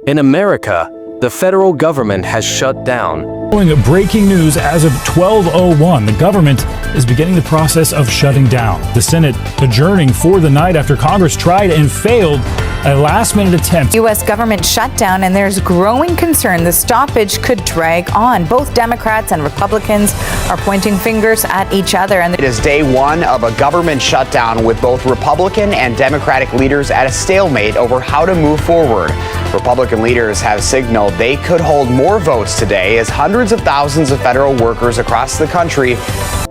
In America, the federal government has shut down. Following breaking news, as of 12:01, the government is beginning the process of shutting down. The Senate adjourning for the night after Congress tried and failed a last-minute attempt. U.S. government shutdown, and there's growing concern the stoppage could drag on. Both Democrats and Republicans are pointing fingers at each other. It is day one of a government shutdown with both Republican and Democratic leaders at a stalemate over how to move forward. Republican leaders have signaled they could hold more votes today as hundreds of thousands of federal workers across the country.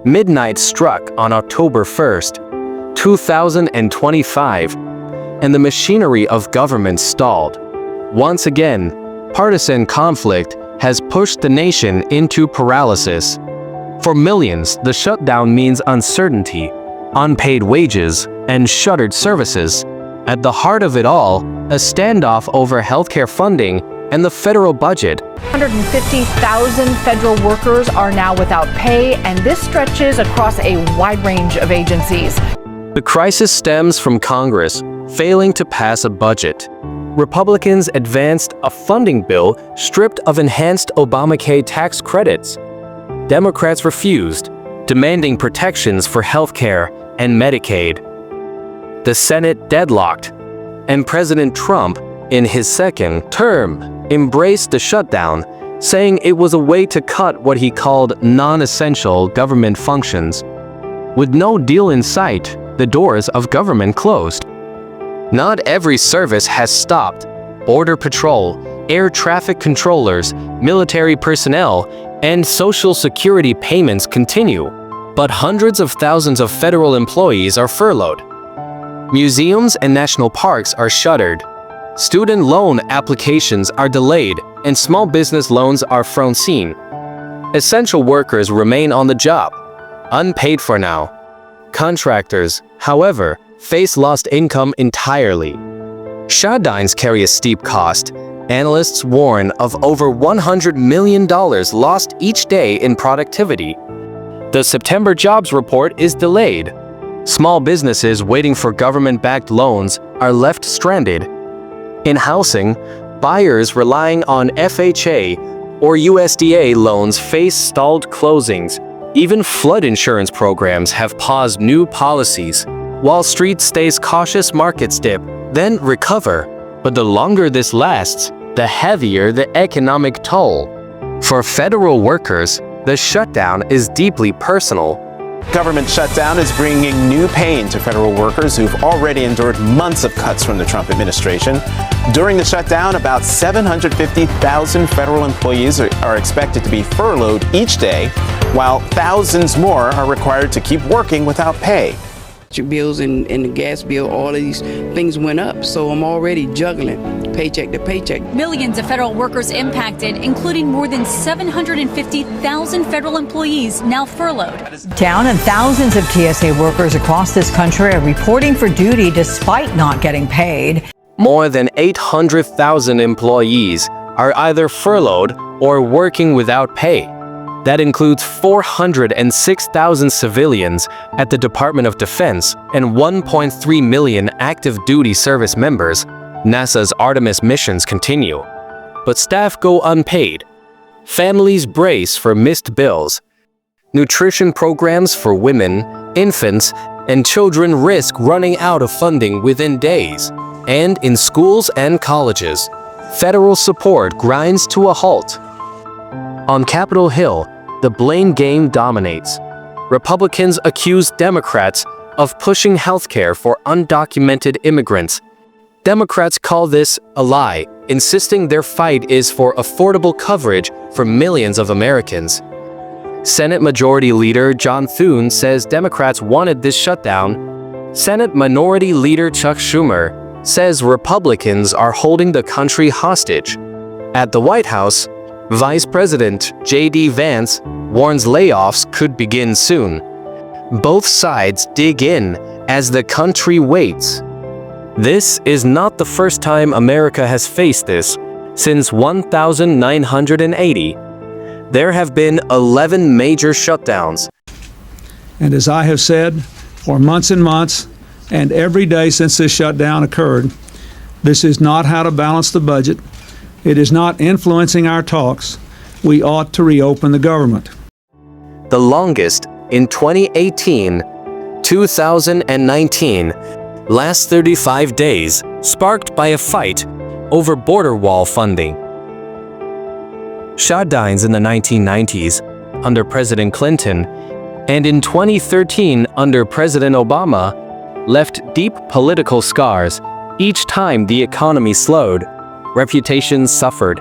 Midnight struck on October 1st, 2025, and the machinery of government stalled. Once again, partisan conflict has pushed the nation into paralysis. For millions, the shutdown means uncertainty, unpaid wages, and shuttered services. At the heart of it all, a standoff over healthcare funding and the federal budget. 150,000 federal workers are now without pay, and this stretches across a wide range of agencies. The crisis stems from Congress failing to pass a budget. Republicans advanced a funding bill stripped of enhanced Obamacare tax credits. Democrats refused, demanding protections for healthcare and Medicaid. The Senate deadlocked, and President Trump, in his second term, embraced the shutdown, saying it was a way to cut what he called non-essential government functions. With no deal in sight, the doors of government closed. Not every service has stopped. Border Patrol, air traffic controllers, military personnel, and Social Security payments continue, but hundreds of thousands of federal employees are furloughed. Museums and national parks are shuttered. Student loan applications are delayed, and small business loans are frozen. Essential workers remain on the job, unpaid for now. Contractors, however, face lost income entirely. Shutdowns carry a steep cost. Analysts warn of over $100 million lost each day in productivity. The September jobs report is delayed. Small businesses waiting for government-backed loans are left stranded. In housing, buyers relying on FHA or USDA loans face stalled closings. Even flood insurance programs have paused new policies. Wall Street stays cautious, markets dip, then recover. But the longer this lasts, the heavier the economic toll. For federal workers, the shutdown is deeply personal. Government shutdown is bringing new pain to federal workers who've already endured months of cuts from the Trump administration. During the shutdown, about 750,000 federal employees are expected to be furloughed each day, while thousands more are required to keep working without pay. Your bills and the gas bill, all of these things went up, so I'm already juggling paycheck to paycheck. Millions of federal workers impacted, including more than 750,000 federal employees now furloughed. Down, and thousands of TSA workers across this country are reporting for duty despite not getting paid. More than 800,000 employees are either furloughed or working without pay. That includes 406,000 civilians at the Department of Defense and 1.3 million active duty service members. NASA's Artemis missions continue, but staff go unpaid. Families brace for missed bills. Nutrition programs for women, infants, and children risk running out of funding within days. And in schools and colleges, federal support grinds to a halt. On Capitol Hill, the blame game dominates. Republicans accuse Democrats of pushing healthcare for undocumented immigrants. Democrats call this a lie, insisting their fight is for affordable coverage for millions of Americans. Senate Majority Leader John Thune says Democrats wanted this shutdown. Senate Minority Leader Chuck Schumer says Republicans are holding the country hostage. At the White House, Vice President J.D. Vance warns layoffs could begin soon. Both sides dig in as the country waits. This is not the first time America has faced this. Since 1980, there have been 11 major shutdowns. And as I have said for months and months, and every day since this shutdown occurred, this is not how to balance the budget. it is not influencing our talks, we ought to reopen the government. The longest in 2018, 2019, last 35 days, sparked by a fight over border wall funding. Shutdowns in the 1990s under President Clinton and in 2013 under President Obama left deep political scars. Each time the economy slowed, reputations suffered,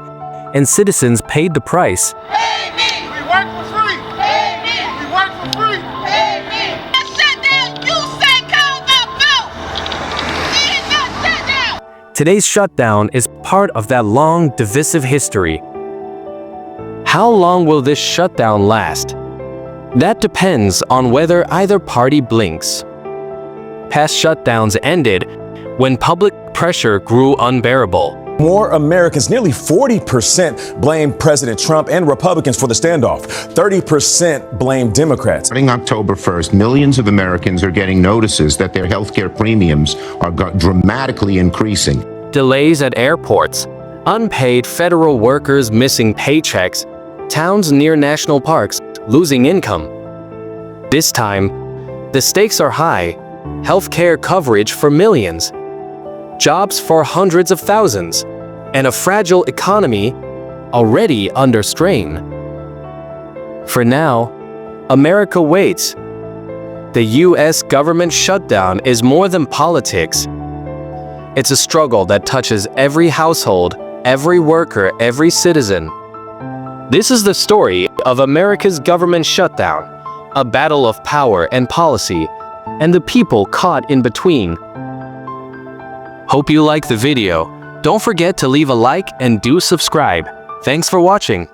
and citizens paid the price. Pay me! We work for free! Pay me! We work for free! Pay me! Shutdown! You said call the vote! It is not shutdown! Today's shutdown is part of that long, divisive history. How long will this shutdown last? That depends on whether either party blinks. Past shutdowns ended when public pressure grew unbearable. More Americans, nearly 40%, blame President Trump and Republicans for the standoff. 30% blame Democrats. Starting October 1st, millions of Americans are getting notices that their health care premiums are dramatically increasing. Delays at airports, unpaid federal workers missing paychecks, towns near national parks losing income. This time, the stakes are high. Healthcare coverage for millions, jobs for hundreds of thousands, and a fragile economy already under strain. For now, America waits. The U.S. government shutdown is more than politics. It's a struggle that touches every household, every worker, every citizen. This is the story of America's government shutdown, a battle of power and policy, and the people caught in between. Hope you liked the video. Don't forget to leave a like and do subscribe. Thanks for watching.